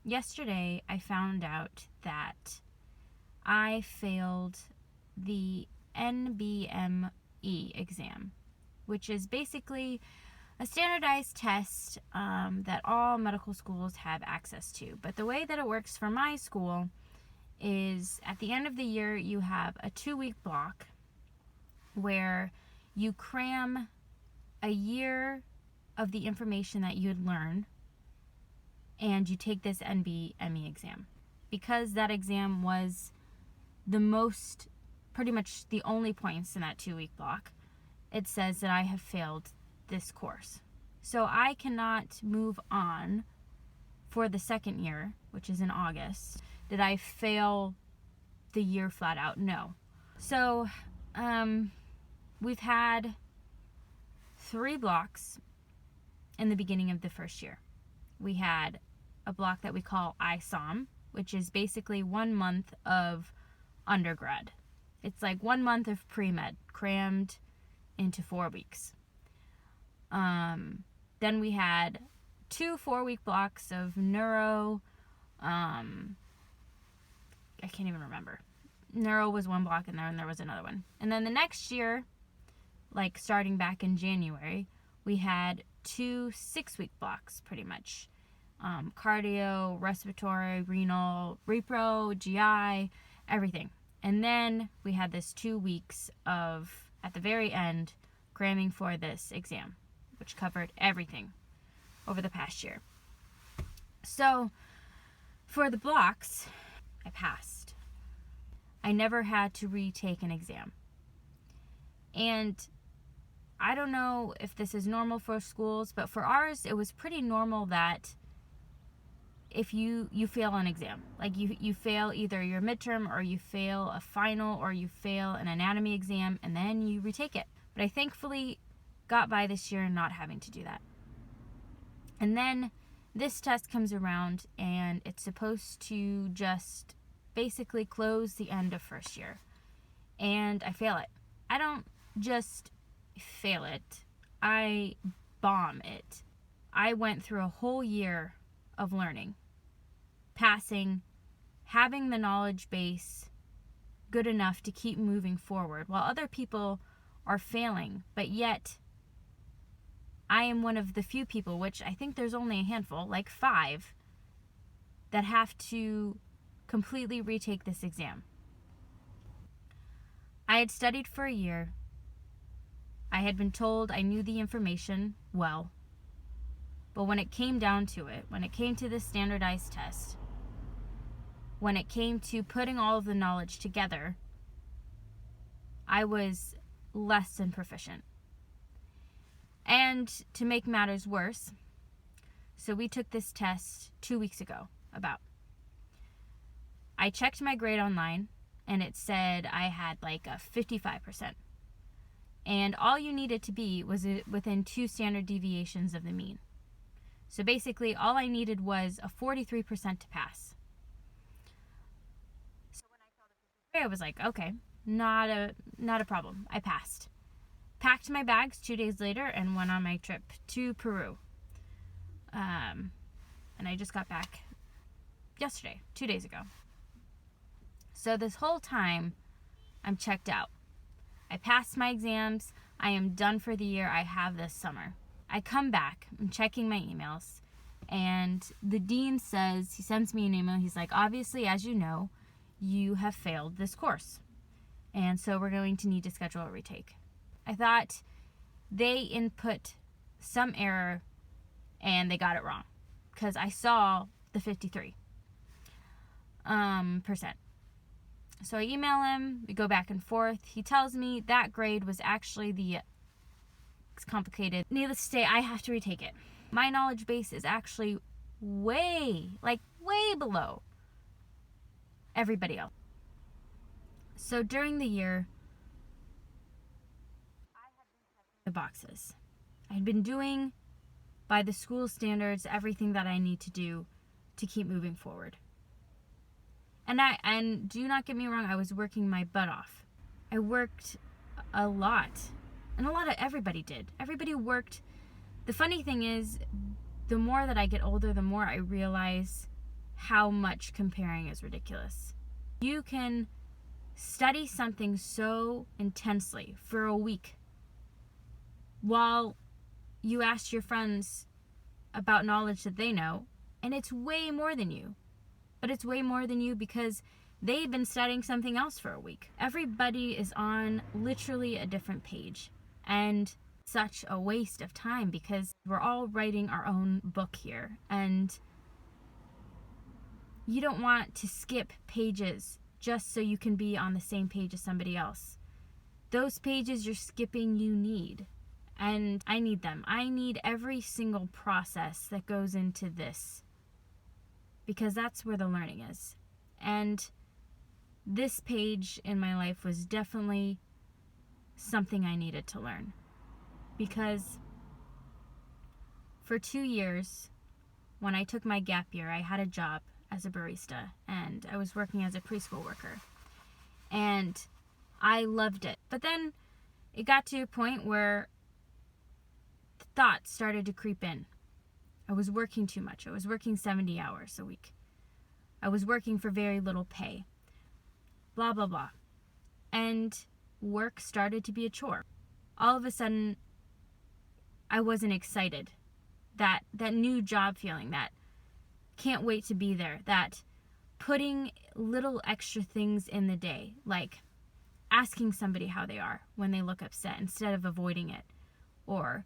yesterday I found out that I failed the NBME exam, which is basically a standardized test that all medical schools have access to. But the way that it works for my school is at the end of the year, you have a 2-week block where you cram a year of the information that you'd learn, and you take this NBME exam. Because that exam was pretty much the only points in that 2-week block, it says that I have failed this course. So I cannot move on for the second year, which is in August. Did I fail the year flat out? No. So we've had 3 blocks in the beginning of the first year. We had a block that we call ISOM, which is basically 1 month of undergrad. It's like 1 month of pre-med crammed into 4 weeks. Then we had 2 4-week blocks of neuro. I can't even remember. Neuro was 1 block in there, and there was another one. And then the next year, like starting back in January, we had 2 6-week blocks pretty much. Cardio, respiratory, renal, repro, GI, everything. And then we had this 2 weeks of, at the very end, cramming for this exam, which covered everything over the past year. So for the blocks, I passed. I never had to retake an exam. And I don't know if this is normal for schools, but for ours, it was pretty normal that if you fail an exam, like you fail either your midterm, or you fail a final, or you fail an anatomy exam, and then you retake it. But I thankfully got by this year not having to do that. And then this test comes around, and it's supposed to just basically close the end of first year. And I fail it. I don't just fail it. I bomb it. I went through a whole year of learning, passing, having the knowledge base good enough to keep moving forward, while other people are failing. But yet, I am one of the few people, which I think there's only a handful, like 5, that have to completely retake this exam. I had studied for a year. I had been told I knew the information well. But when it came down to it, when it came to this standardized test, when it came to putting all of the knowledge together, I was less than proficient. And to make matters worse, so we took this test 2 weeks ago, about. I checked my grade online, and it said I had like a 55%. And all you needed to be was within 2 standard deviations of the mean. So basically, all I needed was a 43% to pass. So when I saw the 53, I was like, okay, not a problem. I passed. Packed my bags 2 days later and went on my trip to Peru. And I just got back yesterday, 2 days ago. So this whole time, I'm checked out. I passed my exams. I am done for the year. I have this summer. I come back, I'm checking my emails, and the dean says, he sends me an email, he's like, obviously, as you know, you have failed this course, and so we're going to need to schedule a retake. I thought they input some error, and they got it wrong, because I saw the 53%. So I email him, we go back and forth, he tells me that grade was actually it's complicated. Needless to say, I have to retake it. My knowledge base is actually way below everybody else. So during the year, I had been checking the boxes. I had been doing, by the school standards, everything that I need to do to keep moving forward. And do not get me wrong, I was working my butt off. I worked a lot. And everybody did. Everybody worked. The funny thing is, the more that I get older, the more I realize how much comparing is ridiculous. You can study something so intensely for a week while you ask your friends about knowledge that they know, and it's way more than you. But it's way more than you because they've been studying something else for a week. Everybody is on literally a different page, and such a waste of time because we're all writing our own book here, and you don't want to skip pages just so you can be on the same page as somebody else. Those pages you're skipping, you need. And I need them. I need every single process that goes into this, because that's where the learning is. And this page in my life was definitely something I needed to learn, because for 2 years, when I took my gap year, I had a job as a barista, and I was working as a preschool worker, and I loved it. But then it got to a point where thoughts started to creep in. I was working too much. I was working 70 hours a week. I was working for very little pay. Blah, blah, blah. And work started to be a chore. All of a sudden, I wasn't excited. That new job feeling, that can't wait to be there, that putting little extra things in the day, like asking somebody how they are when they look upset instead of avoiding it, or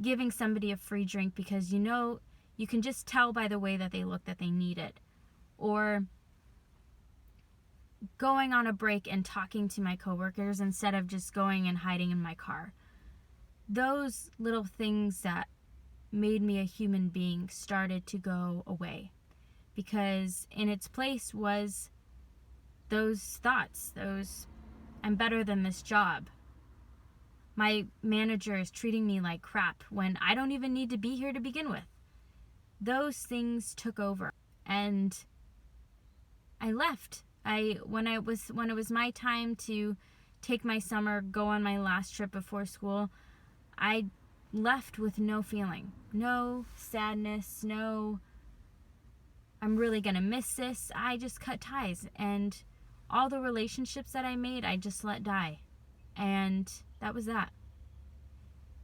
giving somebody a free drink because you can just tell by the way that they look that they need it, or going on a break and talking to my coworkers instead of just going and hiding in my car. Those little things that made me a human being started to go away, because in its place was those thoughts, I'm better than this job. My manager is treating me like crap when I don't even need to be here to begin with. Those things took over, and I left. When it was my time to take my summer, go on my last trip before school, I left with no feeling, no sadness, no I'm really gonna miss this. I just cut ties, and all the relationships that I made, I just let die. And that was that.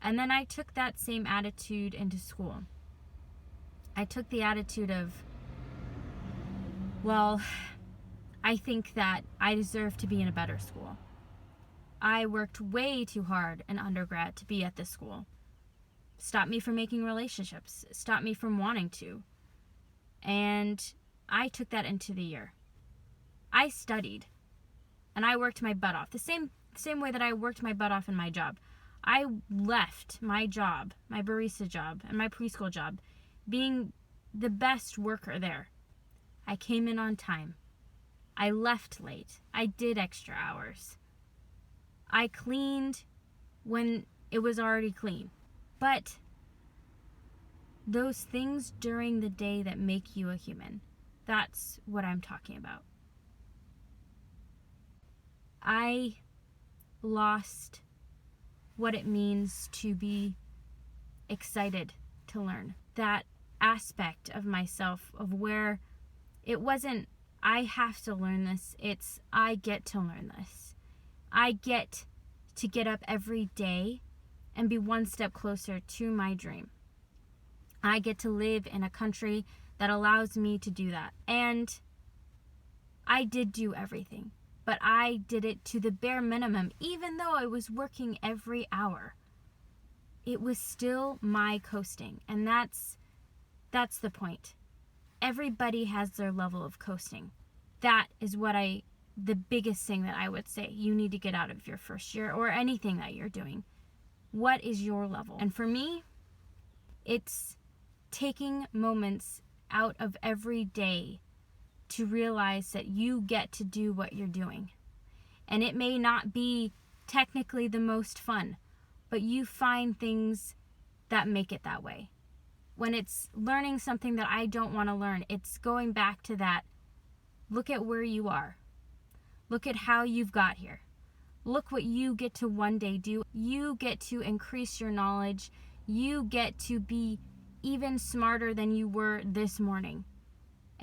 And then I took that same attitude into school. I took the attitude of, well, I think that I deserve to be in a better school. I worked way too hard in undergrad to be at this school. Stopped me from making relationships. Stopped me from wanting to. And I took that into the year. I studied, and I worked my butt off. The same way that I worked my butt off in my job. I left my job, my barista job, and my preschool job, being the best worker there. I came in on time. I left late. I did extra hours. I cleaned when it was already clean. But those things during the day that make you a human, that's what I'm talking about. I lost what it means to be excited to learn. That aspect of myself of where it wasn't, I have to learn this. It's, I get to learn this. I get to get up every day and be one step closer to my dream. I get to live in a country that allows me to do that. And I did do everything, but I did it to the bare minimum. Even though I was working every hour, it was still my coasting. And that's the point. Everybody has their level of coasting. That is the biggest thing that I would say you need to get out of your first year or anything that you're doing. What is your level? And for me, it's taking moments out of every day to realize that you get to do what you're doing. And it may not be technically the most fun, but you find things that make it that way. When it's learning something that I don't want to learn, it's going back to that. Look at where you are. Look at how you've got here. Look what you get to one day do. You get to increase your knowledge. You get to be even smarter than you were this morning.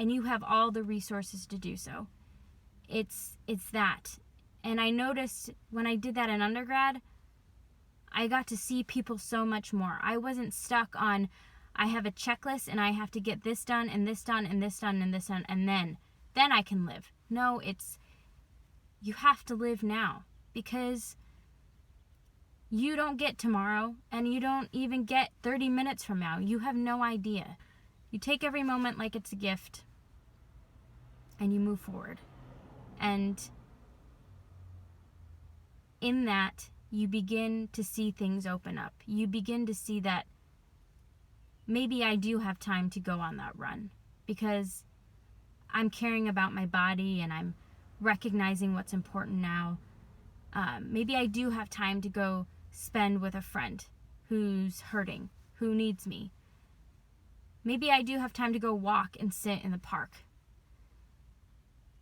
and you have all the resources to do so. It's that. And I noticed when I did that in undergrad, I got to see people so much more. I wasn't stuck on, I have a checklist and I have to get this done and this done and this done and this done, and then I can live. No, it's, you have to live now, because you don't get tomorrow, and you don't even get 30 minutes from now. You have no idea. You take every moment like it's a gift, and you move forward. And in that, you begin to see things open up. You begin to see that maybe I do have time to go on that run, because I'm caring about my body and I'm recognizing what's important now. Maybe I do have time to go spend with a friend who's hurting, who needs me. Maybe I do have time to go walk and sit in the park.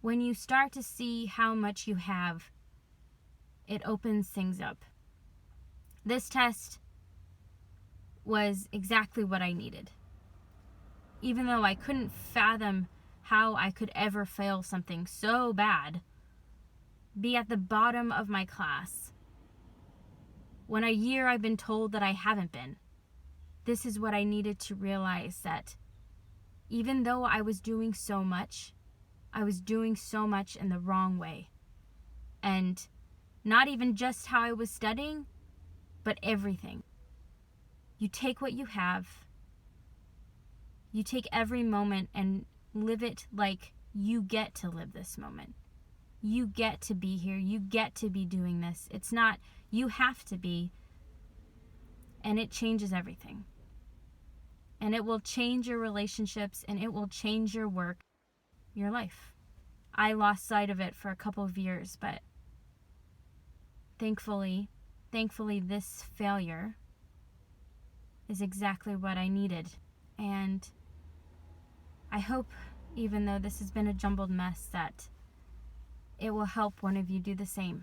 When you start to see how much you have, it opens things up. This test was exactly what I needed. Even though I couldn't fathom how I could ever fail something so bad, be at the bottom of my class, when a year I've been told that I haven't been. This is what I needed to realize, that even though I was doing so much, I was doing so much in the wrong way. And not even just how I was studying, but everything. You take what you have, you take every moment and live it like you get to live this moment. You get to be here. You get to be doing this. It's not, you have to be. And it changes everything. And it will change your relationships, and it will change your work, your life. I lost sight of it for a couple of years, but thankfully, this failure is exactly what I needed. And I hope, even though this has been a jumbled mess, that it will help one of you do the same.